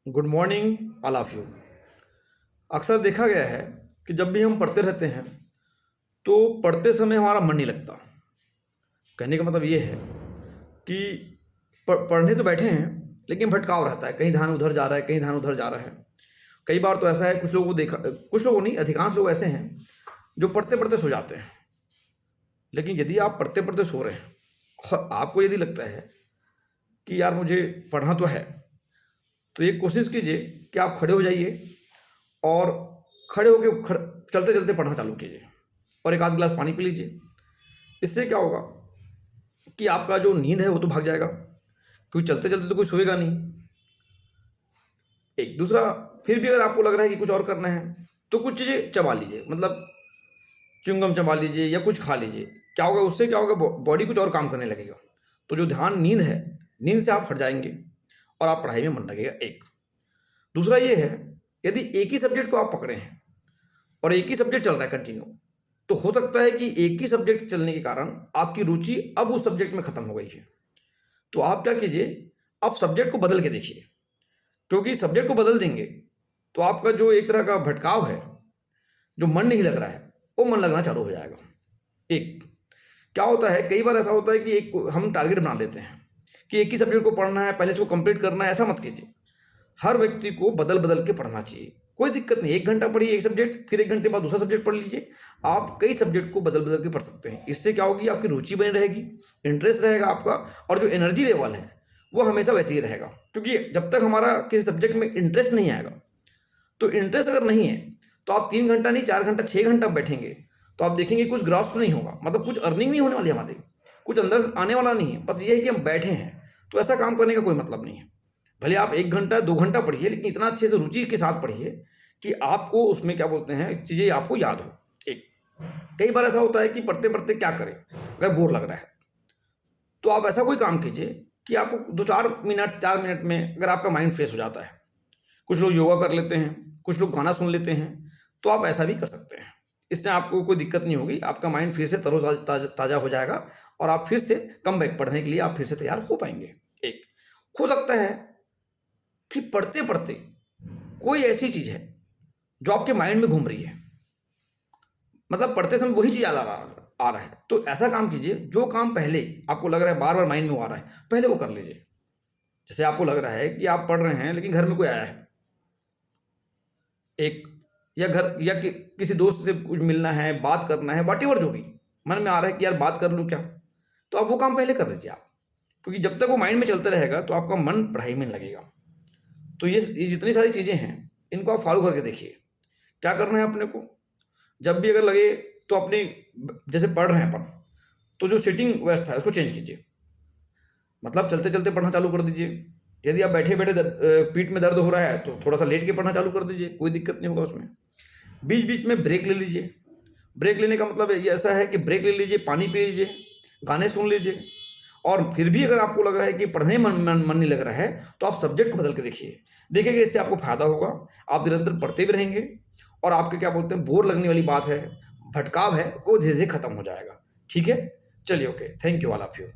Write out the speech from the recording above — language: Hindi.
Good morning all of you. अक्सर देखा गया है कि जब भी हम पढ़ते रहते हैं तो पढ़ते समय हमारा मन नहीं लगता। कहने का मतलब ये है कि पढ़ने तो बैठे हैं लेकिन भटकाव रहता है, कहीं ध्यान उधर जा रहा है, कहीं ध्यान उधर जा रहा है। कई बार तो ऐसा है, कुछ लोगों को देखा, कुछ लोगों नहीं, अधिकांश लोग ऐसे हैं जो पढ़ते पढ़ते सो जाते हैं। लेकिन यदि आप पढ़ते पढ़ते सो रहे हैं और आपको यदि लगता है कि यार मुझे पढ़ना तो है, तो ये कोशिश कीजिए कि आप खड़े हो जाइए और खड़े होकर चलते चलते पढ़ना चालू कीजिए और एक आध गिलास पानी पी लीजिए। इससे क्या होगा कि आपका जो नींद है वो तो भाग जाएगा, क्योंकि चलते चलते तो कोई सोएगा नहीं। एक दूसरा, फिर भी अगर आपको लग रहा है कि कुछ और करना है तो कुछ चीज़ें चबा लीजिए, मतलब च्युइंगम चबा लीजिए या कुछ खा लीजिए। क्या होगा, उससे क्या होगा, बॉडी कुछ और काम करने लगेगा। तो जो ध्यान नींद है, नींद से आप हट जाएंगे और आप पढ़ाई में मन लगेगा। एक दूसरा ये है, यदि एक ही सब्जेक्ट को आप पकड़े हैं और एक ही सब्जेक्ट चल रहा है कंटिन्यू, तो हो सकता है कि एक ही सब्जेक्ट चलने के कारण आपकी रुचि अब उस सब्जेक्ट में खत्म हो गई है। तो आप क्या कीजिए, आप सब्जेक्ट को बदल के देखिए, क्योंकि सब्जेक्ट को बदल देंगे तो आपका जो एक तरह का भटकाव है, जो मन नहीं लग रहा है, वो मन लगना चालू हो जाएगा। एक क्या होता है, कई बार ऐसा होता है कि एक हम टारगेट बना लेते हैं कि एक ही सब्जेक्ट को पढ़ना है, पहले इसको कंप्लीट करना है। ऐसा मत कीजिए, हर व्यक्ति को बदल बदल के पढ़ना चाहिए। कोई दिक्कत नहीं, 1 घंटा पढ़िए एक सब्जेक्ट, फिर 1 घंटे बाद दूसरा सब्जेक्ट पढ़ लीजिए। आप कई सब्जेक्ट को बदल बदल के पढ़ सकते हैं। इससे क्या होगी, आपकी रुचि बनी रहेगी, इंटरेस्ट रहेगा आपका, और जो एनर्जी लेवल है वो हमेशा वैसे ही रहेगा। क्योंकि जब तक हमारा किसी सब्जेक्ट में इंटरेस्ट नहीं आएगा, तो इंटरेस्ट अगर नहीं है तो आप 3 घंटा नहीं, 4 घंटा, 6 घंटा बैठेंगे तो आप देखेंगे कुछ ग्राफ तो नहीं होगा, मतलब कुछ अर्निंग नहीं होने वाली हमारी, कुछ अंदर आने वाला नहीं है। बस ये है कि हम बैठे हैं, तो ऐसा काम करने का कोई मतलब नहीं है। भले आप 1 घंटा 2 घंटा पढ़िए, लेकिन इतना अच्छे से रुचि के साथ पढ़िए कि आपको उसमें क्या बोलते हैं, चीज़ें आपको याद हो। एक कई बार ऐसा होता है कि पढ़ते पढ़ते क्या करें, अगर बोर लग रहा है तो आप ऐसा कोई काम कीजिए कि आपको 2-4 मिनट 4 मिनट में अगर आपका माइंड फ्रेश हो जाता है। कुछ लोग योगा कर लेते हैं, कुछ लोग गाना सुन लेते हैं, तो आप ऐसा भी कर सकते हैं। इससे आपको कोई दिक्कत नहीं होगी, आपका माइंड फिर से ताज़ा हो जाएगा और आप फिर से कम बैक पढ़ने के लिए आप फिर से तैयार हो पाएंगे। एक हो सकता है कि पढ़ते पढ़ते कोई ऐसी चीज़ है जो आपके माइंड में घूम रही है, मतलब पढ़ते समय वही चीज़ याद आ रहा है, तो ऐसा काम कीजिए, जो काम पहले आपको लग रहा है बार बार माइंड में आ रहा है, पहले वो कर लीजिए। जैसे आपको लग रहा है कि आप पढ़ रहे हैं लेकिन घर में कोई आया है, एक या घर या किसी दोस्त से कुछ मिलना है, बात करना है, व्हाटएवर जो भी मन में आ रहा है कि यार बात कर लूँ क्या, तो आप वो काम पहले कर लीजिए आप। क्योंकि जब तक वो माइंड में चलता रहेगा तो आपका मन पढ़ाई में नहीं लगेगा। तो ये जितनी सारी चीज़ें हैं, इनको आप फॉलो करके देखिए। क्या करना है अपने को, जब भी अगर लगे तो अपनी, जैसे पढ़ रहे हैं अपन, तो जो सीटिंग व्यवस्था है उसको चेंज कीजिए, मतलब चलते चलते पढ़ना चालू कर दीजिए। यदि आप बैठे बैठे पीठ में दर्द हो रहा है तो थोड़ा सा लेट के पढ़ना चालू कर दीजिए, कोई दिक्कत नहीं होगा उसमें। बीच बीच में ब्रेक ले लीजिए। ब्रेक लेने का मतलब ये ऐसा है कि ब्रेक ले लीजिए, पानी पी लीजिए, गाने सुन लीजिए। और फिर भी अगर आपको लग रहा है कि पढ़ने में मन नहीं लग रहा है, तो आप सब्जेक्ट को बदल के देखिए, देखेंगे इससे आपको फायदा होगा। आप निरंतर पढ़ते भी रहेंगे और आपके क्या बोलते हैं, बोर लगने वाली बात है, भटकाव है, वो धीरे धीरे खत्म हो जाएगा। ठीक है, चलिए, okay, thank you all of you.